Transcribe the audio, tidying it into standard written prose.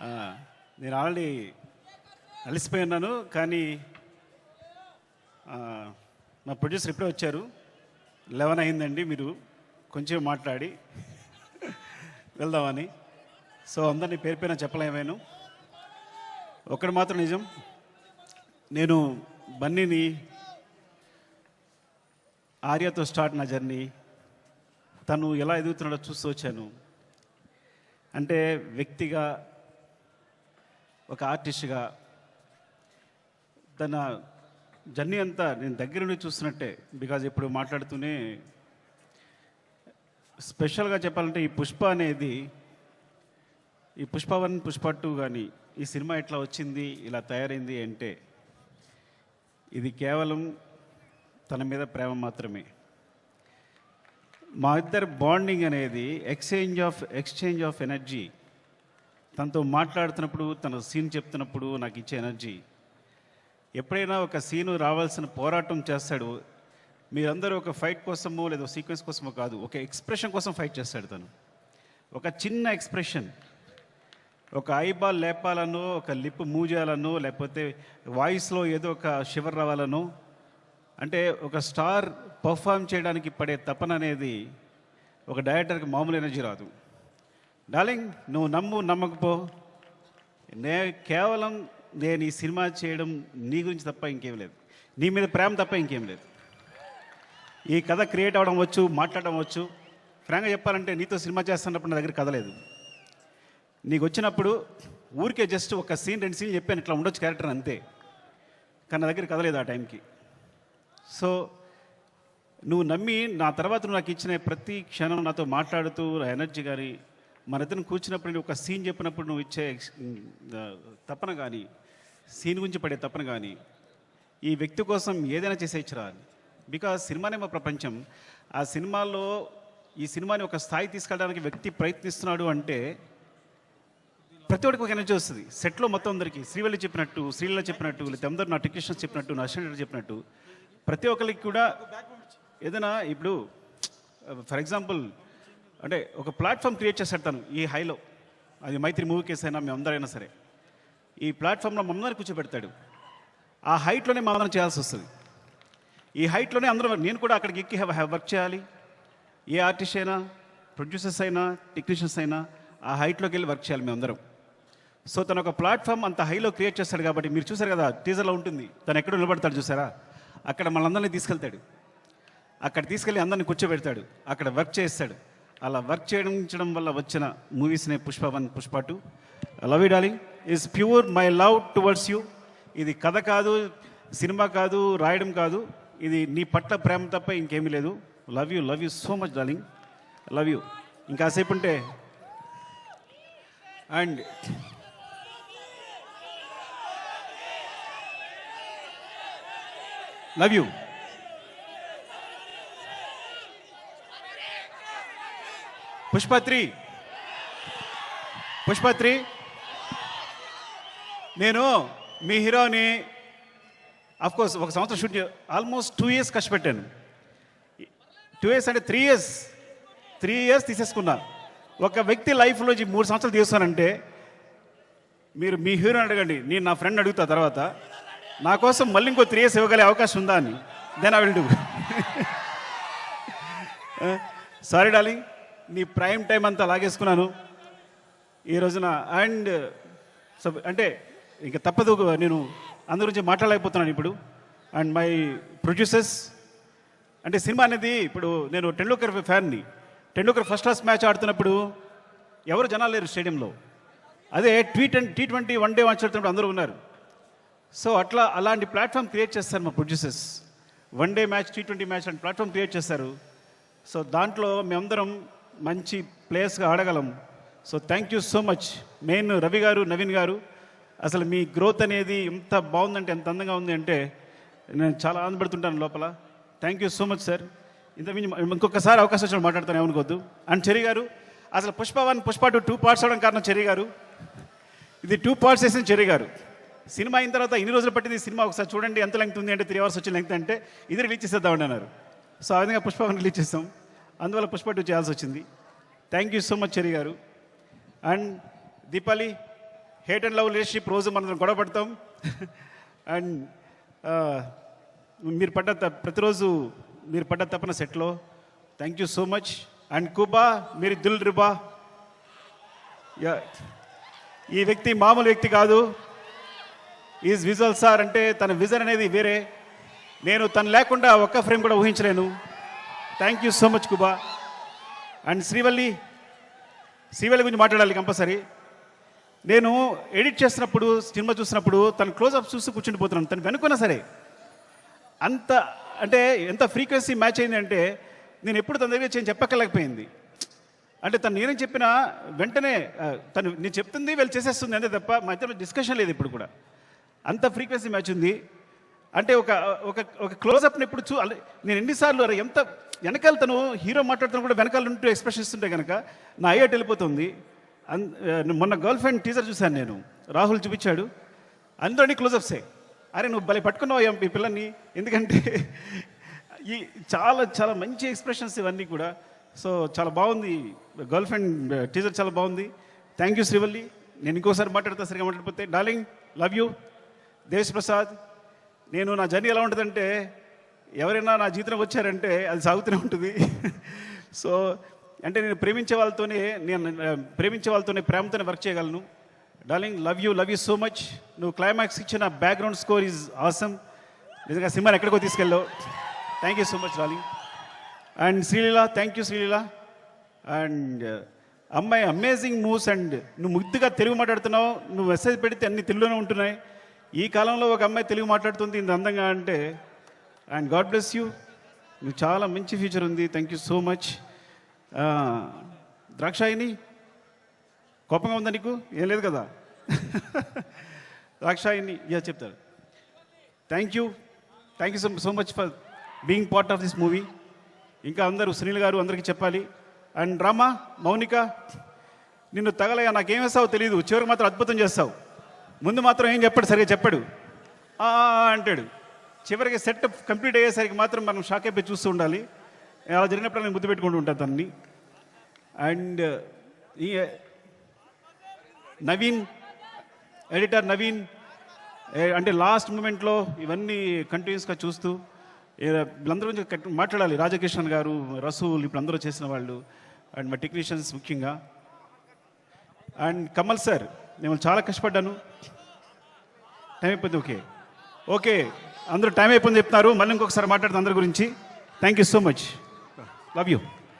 ఆ, నేను ఆల్రెడీ అలసిపోయి ఉన్నాను, కానీ మా ప్రొడ్యూసర్ ఇప్పుడే వచ్చారు. 11 అయిందండి, మీరు కొంచెం మాట్లాడి వెళ్దామని. సో అందరినీ పేరు పైన చెప్పలేమేను. ఒకటి మాత్రం నిజం, నేను బన్నీని ఆర్యతో స్టార్ట్ నా జర్నీ, తను ఎలా ఎదుగుతున్నాడో చూస్తూ వచ్చాను. అంటే వ్యక్తిగా, ఒక ఆర్టిస్ట్గా తన జర్నీ అంతా నేను దగ్గర నుండి చూస్తున్నట్టే. బికాజ్ ఇప్పుడు మాట్లాడుతూనే స్పెషల్గా చెప్పాలంటే ఈ పుష్ప అనేది, ఈ పుష్ప 1 పుష్ప 2 కానీ ఈ సినిమా ఎట్లా వచ్చింది, ఇలా తయారైంది అంటే ఇది కేవలం తన మీద ప్రేమ మాత్రమే. మా ఇద్దరు బాండింగ్ అనేది ఎక్స్చేంజ్ ఆఫ్ ఎనర్జీ. తనతో మాట్లాడుతున్నప్పుడు, తన సీన్ చెప్తున్నప్పుడు నాకు ఇచ్చే ఎనర్జీ. ఎప్పుడైనా ఒక సీను రావాల్సిన పోరాటం చేస్తాడు. మీరందరూ ఒక ఫైట్ కోసమో లేదా సీక్వెన్స్ కోసమో కాదు, ఒక ఎక్స్ప్రెషన్ కోసం ఫైట్ చేస్తాడు తను. ఒక చిన్న ఎక్స్ప్రెషన్, ఒక ఐబాల్ లేపాలనో, ఒక లిప్ మూవ్ చేయాలనో, లేకపోతే వాయిస్లో ఏదో ఒక షివర్ రావాలనో, అంటే ఒక స్టార్ పర్ఫామ్ చేయడానికి పడే తపన అనేది ఒక డైరెక్టర్కి మామూలు ఎనర్జీ రాదు. డార్లింగ్, నువ్వు నమ్మకపో, కేవలం నేను ఈ సినిమా చేయడం నీ గురించి తప్ప ఇంకేం లేదు, నీ మీద ప్రేమ తప్ప ఇంకేం లేదు. ఈ కథ క్రియేట్ అవ్వడం వచ్చు, మాట్లాడడం వచ్చు. ఫ్రాంక్గా చెప్పాలంటే నీతో సినిమా చేస్తున్నప్పుడు నా దగ్గర కథ లేదు. నీకు వచ్చినప్పుడు ఊరికే జస్ట్ ఒక సీన్ 2 సీన్లు చెప్పాను, ఇట్లా ఉండొచ్చు క్యారెక్టర్ అంతే, కానీ నా దగ్గర కథ లేదు ఆ టైంకి. సో నువ్వు నమ్మి నా తర్వాత నువ్వు నాకు ఇచ్చిన ప్రతి క్షణం నాతో మాట్లాడుతూ ఎనర్జీ కానీ, మన ఇద్దరిని కూర్చున్నప్పుడు నేను ఒక సీన్ చెప్పినప్పుడు నువ్వు ఇచ్చే తపన కానీ, సీన్ గురించి పడే తపన కానీ, ఈ వ్యక్తి కోసం ఏదైనా చేసేయచ్చురా. బికాజ్ సినిమానే మా ప్రపంచం. ఆ సినిమాలో ఈ సినిమాని ఒక స్థాయి తీసుకెళ్ళడానికి వ్యక్తి ప్రయత్నిస్తున్నాడు అంటే ప్రతి ఒక్కరికి ఒక ఎనర్జీ వస్తుంది. సెట్లో మొత్తం అందరికీ శ్రీవల్లి చెప్పినట్టు, శ్రీలీల చెప్పినట్టు, లేదా అందరూ నా టెక్నీషియన్స్ చెప్పినట్టు, నా అసిస్టెంట్ చెప్పినట్టు ప్రతి ఒక్కరికి కూడా ఏదైనా, ఇప్పుడు ఫర్ ఎగ్జాంపుల్ అంటే ఒక ప్లాట్ఫామ్ క్రియేట్ చేస్తాడు తను ఈ హైలో. అది మైత్రి మూవీ కేసు అయినా మేమందరైనా సరే ఈ ప్లాట్ఫామ్లో మమ్మల్ని కూర్చోబెడతాడు. ఆ హైట్లోనే మమ్మల్ని చేయాల్సి వస్తుంది. ఈ హైట్లోనే అందరూ, నేను కూడా అక్కడికి ఎక్కి వర్క్ చేయాలి. ఏ ఆర్టిస్ట్ అయినా, ప్రొడ్యూసర్స్ అయినా, టెక్నీషియన్స్ అయినా ఆ హైట్లోకి వెళ్ళి వర్క్ చేయాలి మేమందరం. సో తను ఒక ప్లాట్ఫామ్ అంత హైలో క్రియేట్ చేస్తాడు కాబట్టి మీరు చూసారు కదా, టీజర్లో ఉంటుంది, తను ఎక్కడో నిలబడతాడు చూసారా, అక్కడ మనందరినీ తీసుకెళ్తాడు. అక్కడ తీసుకెళ్ళి అందరినీ కూర్చోబెడతాడు, అక్కడ వర్క్ చేస్తాడు. అలా వర్క్ చేయడం వల్ల వచ్చిన మూవీస్నే Pushpa 1 Pushpa 2. Love you darling is pure my love towards you. ఇది కథ కాదు, సినిమా కాదు, రాయడం కాదు, ఇది నీ పట్ల ప్రేమ తప్ప ఇంకేమీ లేదు. Love you so much darling, love you. ఇంకాసేపు ఉంటే అండ్ లవ్ యూ. పుష్ప 3 నేను మీ హీరోని అఫ్కోర్స్ ఒక సంవత్సరం షూట్ ఆల్మోస్ట్ 2 years కష్టపెట్టాను. 2 years అంటే 3 years తీసేసుకున్నా. ఒక వ్యక్తి లైఫ్లో 3 సంవత్సరాలు తీస్తానంటే మీరు మీ హీరోని అడగండి, నేను నా ఫ్రెండ్ అడుగుతా తర్వాత నా కోసం మళ్ళీ ఇంకో 3 years ఇవ్వగలే అవకాశం ఉందా అని. Then I will do. Sorry darling, నీ ప్రైమ్ టైం అంతా లాగేసుకున్నాను ఈ రోజున. అండ్ అంటే ఇంకా తప్పదు, నేను అందరి గురించి మాట్లాడలేకపోతున్నాను ఇప్పుడు. అండ్ మై ప్రొడ్యూసర్స్, అంటే సినిమా అనేది ఇప్పుడు నేను టెండూల్కర్ ఫ్యాన్ని. టెండూల్కర్ ఫస్ట్ క్లాస్ మ్యాచ్ ఆడుతున్నప్పుడు ఎవరు జనాలు లేరు స్టేడియంలో. అదే T20 1 డే మ్యాచ్ ఆడుతున్నప్పుడు అందరూ ఉన్నారు. సో అలాంటి ప్లాట్ఫామ్ క్రియేట్ చేస్తారు మా producers. 1 day match, T20 match లాంటి ప్లాట్ఫామ్ క్రియేట్ చేస్తారు. సో దాంట్లో మేమందరం మంచి ప్లేయర్స్గా ఆడగలం. So thank you so much. Main Ravi గారు, నవీన్ గారు, అసలు మీ గ్రోత్ అనేది ఎంత బాగుందంటే, ఎంత అందంగా ఉంది అంటే నేను చాలా ఆనందపడుతుంటాను లోపల. Thank you so much sir. ఇంకొకసారి అవకాశం వచ్చిన మాట్లాడతాను, ఏమనుకోవద్దు. అండ్ చెర్రీ గారు, అసలు పుష్ప 1 పుష్ప 2 పార్ట్స్ అవడం కారణం చెర్రీ గారు. ఇది 2 parts చేసిన చెర్రీ గారు. సినిమా అయిన తర్వాత ఇన్ని రోజులు పట్టింది సినిమా, ఒకసారి చూడండి ఎంత లెంగ్త్ ఉంది అంటే 3 hours వచ్చిన లెంగ్త్ అంటే ఇది రిలీజ్ చేసేద్దామని అన్నారు. సో ఆ విధంగా పుష్ప 1 రిలీజ్ చేస్తాం, అందువల్ల పుష్ప 2 చేయాల్సి వచ్చింది. Thank you so much Cherry గారు. And Deepali, hate and love relationship రోజు మనం గొడవ పడతాం. అండ్ మీరు ప్రతిరోజు మీరు పడ్డ తప్పన సెట్లో. Thank you so much. And కుబా మీరు దిల్ రిబా. ఈ వ్యక్తి మామూలు వ్యక్తి కాదు. Is visual sir. అంటే తన విజన్ అనేది వేరే. నేను తను లేకుండా ఒక్క ఫ్రేమ్ కూడా ఊహించలేను. Thank you so much Kuba. And Srivalli గురించి మాట్లాడాలి కంపల్సరీ. నేను ఎడిట్ చేస్తున్నప్పుడు సినిమా చూసినప్పుడు తను క్లోజ్అప్ చూసి కూర్చుండిపోతున్నాను. తను వెనుకున్నా సరే అంత అంటే ఎంత ఫ్రీక్వెన్సీ మ్యాచ్ అయింది అంటే నేను ఎప్పుడు తన దగ్గర చెప్పక్కర్లేకపోయింది. అంటే తను నేనేం చెప్పినా వెంటనే తను నేను చెప్తుంది వీళ్ళు చేసేస్తుంది అంతే తప్ప మా ఇద్దరు డిస్కషన్ లేదు ఇప్పుడు కూడా. అంత ఫ్రీక్వెన్సీ మ్యాచ్ ఉంది. అంటే ఒక ఒక ఒక క్లోజ్అప్ని ఎప్పుడు నేను ఎన్నిసార్లు ఎంత వెనకాల తను హీరో మాట్లాడుతున్నా కూడా వెనకాల ఉంటూ ఎక్స్ప్రెషన్ ఇస్తుంటే కనుక నా అయ్యేట్ వెళ్ళిపోతుంది. మొన్న గర్ల్ ఫ్రెండ్ టీజర్ చూశాను నేను, రాహుల్ చూపించాడు, అందరినీ క్లోజ్అప్సే. అరే నువ్వు భలే పట్టుకున్నావు ఈ పిల్లల్ని. ఎందుకంటే ఈ చాలా చాలా మంచి ఎక్స్ప్రెషన్స్ ఇవన్నీ కూడా. సో చాలా బాగుంది. గర్ల్ ఫ్రెండ్ టీజర్ చాలా బాగుంది. Thank you Srivalli. నేను ఇంకోసారి మాట్లాడతా సరిగా మాట్లాడిపోతే. Darling love you. Desh Prasad. నేను నా జర్నీ ఎలా ఉంటుందంటే ఎవరైనా నా జీవితంలో వచ్చారంటే అది సాగుతూనే ఉంటుంది. సో అంటే నేను ప్రేమించే వాళ్ళతోనే ప్రేమతోనే వర్క్ చేయగలను. Darling love you so much. నువ్వు క్లైమాక్స్ ఇచ్చిన బ్యాక్గ్రౌండ్ స్కోర్ ఈజ్ ఆసమ్. నిజంగా సినిమాని ఎక్కడికో తీసుకెళ్ళావు. Thank you so much darling. And Sreeleela, thank you Sreeleela. And అమ్మాయి అమేజింగ్ మూవ్స్. అండ్ నువ్వు ముద్దుగా తెలుగు మాట్లాడుతున్నావు. నువ్వు మెసేజ్ పెడితే అన్ని తెలుగులోనే ఉంటున్నాయి. ఈ కాలంలో ఒక అమ్మాయి తెలుగు మాట్లాడుతుంది ఇంత అందంగా అంటే. And god bless you. నువ్వు చాలా మంచి ఫ్యూచర్ ఉంది. Thank you so much. Dakshayani కోపంగా ఉందా నీకు? ఏం లేదు కదా. ద్రాక్షాయిని చెప్తారు. Thank you so much for being part of this movie. ఇంకా అందరూ సునీల్ గారు అందరికీ చెప్పాలి. అండ్ రామా, మౌనిక, నిన్ను తగలయ్యా నాకేం వేస్తావో తెలియదు, చివరికి మాత్రం అద్భుతం చేస్తావు. ముందు మాత్రం ఏం చెప్పాడు, సరిగా చెప్పాడు అంటాడు. చివరికి సెట్ కంప్లీట్ అయ్యేసరికి మాత్రం మనం షాక్ అయిపోయి చూస్తూ ఉండాలి. అలా జరిగినప్పుడు నేను ముద్దు పెట్టుకుంటూ ఉంటాను తనని. అండ్ ఈ నవీన్, ఎడిటర్ నవీన్, అంటే లాస్ట్ మూమెంట్లో ఇవన్నీ కంటిన్యూస్గా చూస్తూ వీళ్ళందరూ గురించి మాట్లాడాలి. రాజకిషన్ గారు, రసూల్, ఇప్పుడు అందరూ చేసిన వాళ్ళు, అండ్ మా టెక్నీషియన్స్ ముఖ్యంగా. అండ్ కమల్ సార్, నేను చాలా కష్టపడ్డాను. టైం అయిపోయింది. ఓకే అందరూ టైం అయిపోయింది చెప్తున్నారు. మళ్ళీ ఇంకొకసారి మాట్లాడుతుంది అందరి గురించి. Thank you so much. Love you.